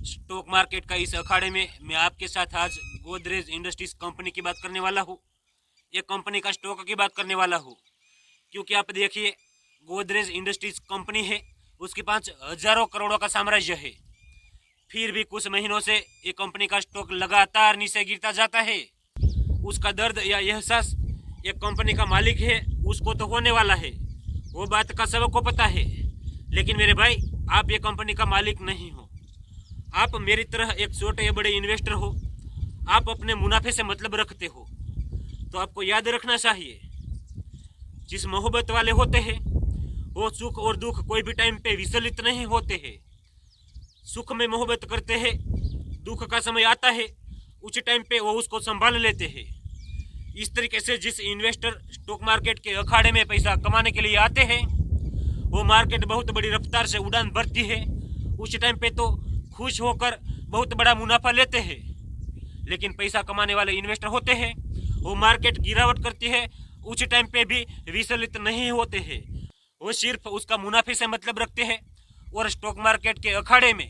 Stock market का इस अखाड़े में मैं आपके साथ आज गोदरेज इंडस्ट्रीज कंपनी की बात करने वाला हूँ। ये कंपनी का स्टॉक की बात करने वाला हूँ, क्योंकि आप देखिए गोदरेज इंडस्ट्रीज कंपनी है, उसके पास हजारों करोड़ों का साम्राज्य है। फिर भी कुछ महीनों से ये कंपनी का स्टॉक लगातार नीचे गिरता जाता है। उसका दर्द या एहसास एक कंपनी का मालिक है उसको तो होने वाला है, वो बात का सबको पता है। लेकिन मेरे भाई, आप ये कंपनी का मालिक नहीं हो। आप मेरी तरह एक छोटे या बड़े इन्वेस्टर हो। आप अपने मुनाफे से मतलब रखते हो, तो आपको याद रखना चाहिए, जिस मोहब्बत वाले होते हैं वो सुख और दुख कोई भी टाइम पे विचलित नहीं होते हैं। सुख में मोहब्बत करते हैं, दुख का समय आता है उस टाइम पे वो उसको संभाल लेते हैं। इस तरीके से जिस इन्वेस्टर स्टॉक मार्केट के अखाड़े में पैसा कमाने के लिए आते हैं, वो मार्केट बहुत बड़ी रफ्तार से उड़ान भरती है। उस टाइम पे तो खुश होकर बहुत बड़ा मुनाफा लेते हैं। लेकिन पैसा कमाने वाले इन्वेस्टर होते हैं, वो मार्केट गिरावट करती है उस टाइम पे भी विचलित नहीं होते हैं। वो सिर्फ उसका मुनाफे से मतलब रखते हैं और स्टॉक मार्केट के अखाड़े में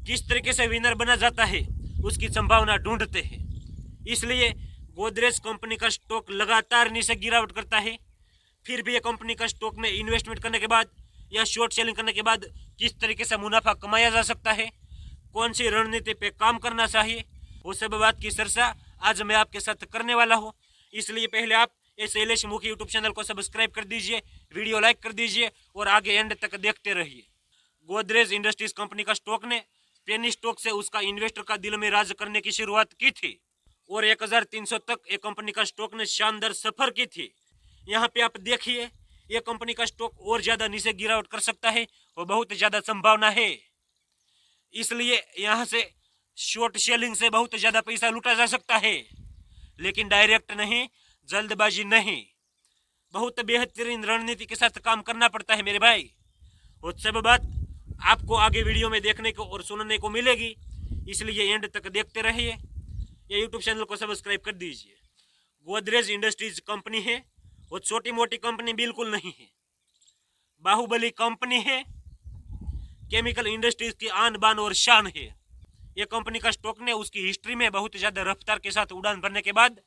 किस तरीके से विनर बना जाता है उसकी संभावना ढूंढते हैं। इसलिए गोदरेज कंपनी का स्टॉक लगातार नीचे गिरावट करता है। फिर भी ये कंपनी का स्टॉक में इन्वेस्टमेंट करने के बाद या शॉर्ट सेलिंग करने के बाद किस तरीके से मुनाफा कमाया जा सकता है, कौन सी रणनीति पे काम करना चाहिए, वो सब बात की चर्चा आज मैं आपके साथ करने वाला हूँ। इसलिए पहले आप इस शैलेश मुखी यूट्यूब चैनल को सब्सक्राइब कर दीजिए, वीडियो लाइक कर दीजिए और आगे एंड तक देखते रहिए। गोदरेज इंडस्ट्रीज कंपनी का स्टॉक ने पेनी स्टॉक से उसका इन्वेस्टर का दिल में राज करने की शुरुआत की थी और 1300 तक ये कंपनी का स्टॉक ने शानदार सफर की थी। यहाँ पे आप देखिए, ये कंपनी का स्टॉक और ज्यादा नीचे गिरावट कर सकता है और बहुत ज्यादा संभावना है। इसलिए यहाँ से शॉर्ट सेलिंग से बहुत ज्यादा पैसा लूटा जा सकता है, लेकिन डायरेक्ट नहीं, जल्दबाजी नहीं, बहुत बेहतरीन रणनीति के साथ काम करना पड़ता है मेरे भाई। वो सब बात आपको आगे वीडियो में देखने को और सुनने को मिलेगी, इसलिए एंड तक देखते रहिए। ये यूट्यूब चैनल को सब्सक्राइब कर दीजिए। गोदरेज इंडस्ट्रीज कंपनी है, वो छोटी मोटी कंपनी बिल्कुल नहीं है, बाहुबली कंपनी है, केमिकल इंडस्ट्रीज की आन बान और शान है। ये कंपनी का स्टॉक ने उसकी हिस्ट्री में बहुत ज्यादा रफ्तार के साथ उड़ान भरने के बाद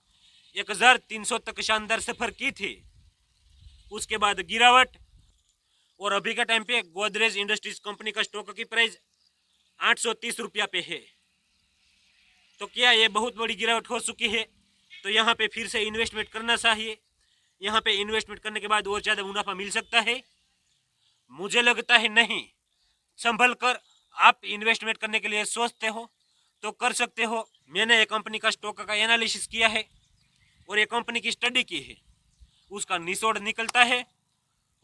1300 तक शानदार सफर की थी। उसके बाद गिरावट, और अभी का टाइम पे गोदरेज इंडस्ट्रीज कंपनी का स्टॉक की प्राइस 830 रुपया पे है। तो क्या ये बहुत बड़ी गिरावट हो चुकी है, तो यहाँ पे फिर से इन्वेस्टमेंट करना चाहिए। यहाँ पे इन्वेस्टमेंट करने के बाद और ज्यादा मुनाफा मिल सकता है? मुझे लगता है नहीं। संभल कर आप इन्वेस्टमेंट करने के लिए सोचते हो तो कर सकते हो। मैंने एक कंपनी का स्टॉक का एनालिसिस किया है और एक कंपनी की स्टडी की है, उसका निचोड़ निकलता है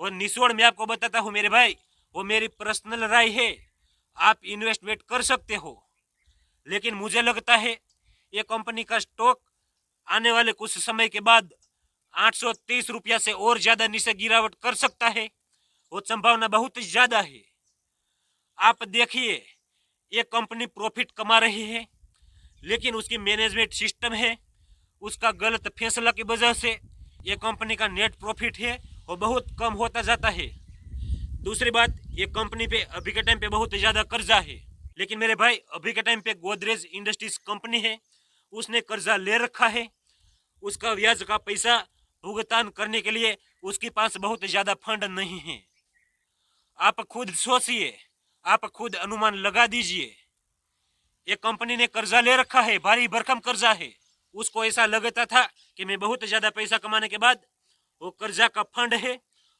और निचोड़ मैं आपको बताता हूँ मेरे भाई। वो मेरी पर्सनल राय है, आप इन्वेस्टमेंट कर सकते हो, लेकिन मुझे लगता है ये कंपनी का स्टॉक आने वाले कुछ समय के बाद 830 रुपया से और ज्यादा नीचे गिरावट कर सकता है। वो संभावना बहुत ज्यादा है। आप देखिए, ये कंपनी प्रॉफिट कमा रही है, लेकिन उसकी मैनेजमेंट सिस्टम है, उसका गलत फैसला की वजह से ये कंपनी का नेट प्रॉफिट है वो बहुत कम होता जाता है। दूसरी बात, ये कंपनी पे अभी के टाइम पे बहुत ज्यादा कर्जा है। लेकिन मेरे भाई, अभी के टाइम पे गोदरेज इंडस्ट्रीज कंपनी है, उसने कर्जा ले रखा है, उसका ब्याज का पैसा भुगतान करने के लिए उसके पास बहुत ज्यादा फंड नहीं है। आप खुद सोचिए, आप खुद अनुमान लगा दीजिए। एक कंपनी ने कर्जा ले रखा है, भारी भरकम कर्जा है। उसको ऐसा लगता था कि मैं बहुत ज्यादा पैसा कमाने के बाद वो कर्जा का फंड है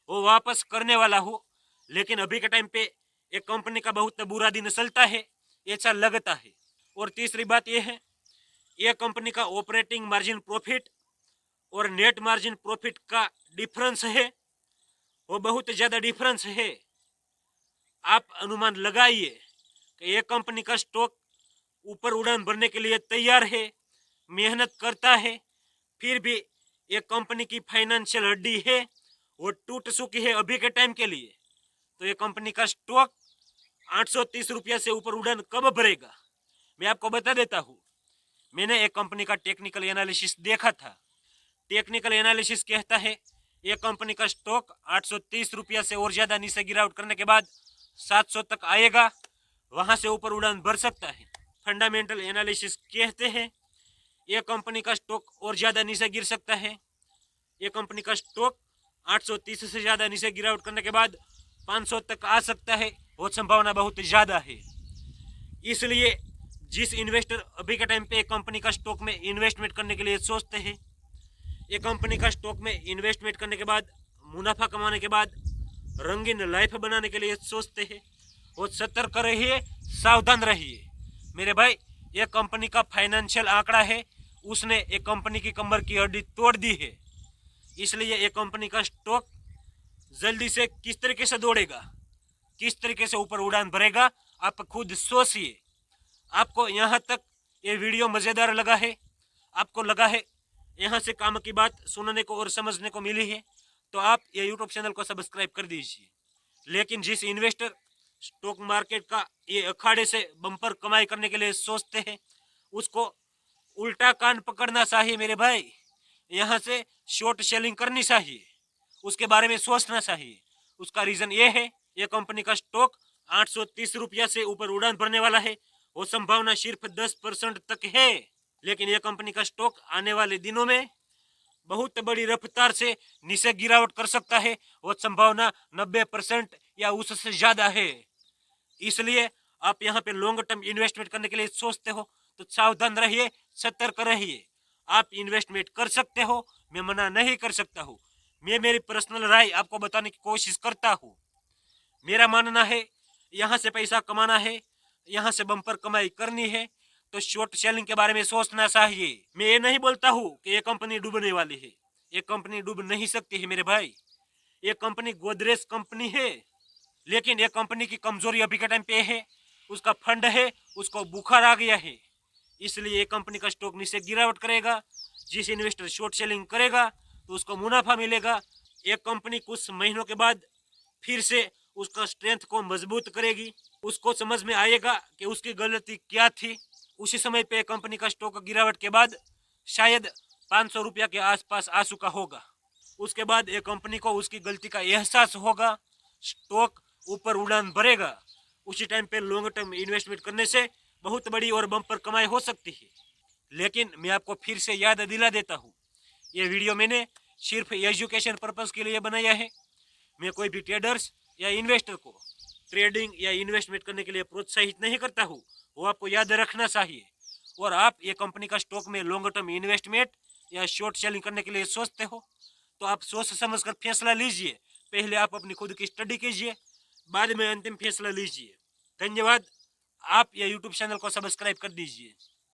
वो वापस करने वाला हूँ, लेकिन अभी के टाइम पे एक कंपनी का बहुत बुरा दिन चलता है, ऐसा लगता है। और तीसरी बात यह है, यह कंपनी का ऑपरेटिंग मार्जिन प्रॉफिट और नेट मार्जिन प्रॉफिट का डिफरेंस है, वो बहुत ज्यादा डिफरेंस है। आप अनुमान लगाइए कि यह कंपनी का स्टॉक ऊपर उड़ान भरने के लिए तैयार है, मेहनत करता है, फिर भी ये कंपनी की फाइनेंशियल हड्डी है वो टूट चुकी है अभी के टाइम के लिए। तो ये कंपनी का स्टॉक 830 रुपया से ऊपर उड़ान कब भरेगा, मैं आपको बता देता हूँ। मैंने एक कंपनी का टेक्निकल एनालिसिस देखा था। टेक्निकल एनालिसिस कहता है ये कंपनी का स्टॉक 830 रुपया से और ज्यादा नीचे गिरावट करने के बाद 700 तक आएगा वहां से ऊपर उड़ान भर सकता है। फंडामेंटल एनालिसिस कहते हैं ये कंपनी का स्टॉक और ज़्यादा नीचे गिर सकता है। ये कंपनी का स्टॉक 830 से ज़्यादा नीचे गिरावट करने के बाद 500 तक आ सकता है, वो संभावना बहुत ज़्यादा है। इसलिए जिस इन्वेस्टर अभी के टाइम पे एक कंपनी का स्टॉक में इन्वेस्टमेंट करने के लिए सोचते हैं, एक कंपनी का स्टॉक में इन्वेस्टमेंट करने के बाद मुनाफा कमाने के बाद रंगीन लाइफ बनाने के लिए सोचते हैं, वो सतर्क रहिए, सावधान रहिए मेरे भाई। ये कंपनी का फाइनेंशियल आंकड़ा है, उसने एक कंपनी की कमर की हड्डी तोड़ दी है। इसलिए ये कंपनी का स्टॉक जल्दी से किस तरीके से दौड़ेगा, किस तरीके से ऊपर उड़ान भरेगा, आप खुद सोचिए। आपको यहाँ तक ये वीडियो मज़ेदार लगा है, आपको लगा है यहाँ से काम की बात सुनने को और समझने को मिली है, तो आप ये यूट्यूब चैनल को सब्सक्राइब कर दीजिए। लेकिन जिस इन्वेस्टर स्टॉक मार्केट का ये अखाड़े से बम्पर कमाई करने के लिए सोचते हैं, उसको उल्टा कान पकड़ना चाहिए मेरे भाई। यहाँ से शॉर्ट सेलिंग करनी चाहिए, उसके बारे में सोचना चाहिए। उसका रीज़न ये है, ये कंपनी का स्टॉक 830 रुपया से ऊपर उड़ान भरने वाला है, वो संभावना सिर्फ 10% तक है। लेकिन यह कंपनी का स्टॉक आने वाले दिनों में बहुत बड़ी रफ्तार से नीचे गिरावट कर सकता है, वो संभावना 90% या उससे ज़्यादा है। इसलिए आप यहाँ पे लॉन्ग टर्म इन्वेस्टमेंट करने के लिए सोचते हो तो सावधान रहिए, सतर्क रहिए। आप इन्वेस्टमेंट कर सकते हो, मैं मना नहीं कर सकता हूँ। मैं मेरी पर्सनल राय आपको बताने की कोशिश करता हूँ। मेरा मानना है यहाँ से पैसा कमाना है, यहाँ से बम्पर कमाई करनी है, तो शॉर्ट सेलिंग के बारे में सोचना चाहिए। मैं ये नहीं बोलता हूँ कि ये कंपनी डूबने वाली है, ये कंपनी डूब नहीं सकती है मेरे भाई। ये कंपनी गोदरेज कंपनी है, लेकिन ये कंपनी की कमजोरी अभी के टाइम पे है, उसका फंड है, उसको बुखार आ गया है। इसलिए ये कंपनी का स्टॉक नीचे गिरावट करेगा। जिस इन्वेस्टर शॉर्ट सेलिंग करेगा तो उसको मुनाफा मिलेगा। एक कंपनी कुछ महीनों के बाद फिर से उसका स्ट्रेंथ को मजबूत करेगी, उसको समझ में आएगा कि उसकी गलती क्या थी। उसी समय पे कंपनी का स्टॉक गिरावट के बाद शायद 500 रुपया के आसपास आ चुका होगा। उसके बाद एक कंपनी को उसकी गलती का एहसास होगा, स्टॉक ऊपर उड़ान भरेगा। उसी टाइम पे लॉन्ग टर्म इन्वेस्टमेंट करने से बहुत बड़ी और बम्पर कमाई हो सकती है। लेकिन मैं आपको फिर से याद दिला देता हूँ, ये वीडियो मैंने सिर्फ एजुकेशन पर्पज़ के लिए बनाया है। मैं कोई भी ट्रेडर्स या इन्वेस्टर को ट्रेडिंग या इन्वेस्टमेंट करने के लिए प्रोत्साहित नहीं करता हूँ, वो आपको याद रखना चाहिए। और आप ये कंपनी का स्टॉक में लॉन्ग टर्म इन्वेस्टमेंट या शॉर्ट सेलिंग करने के लिए सोचते हो तो आप सोच समझ कर फैसला लीजिए। पहले आप अपनी खुद की स्टडी कीजिए, बाद में अंतिम फैसला लीजिए। धन्यवाद। आप ये यूट्यूब चैनल को सब्सक्राइब कर दीजिए।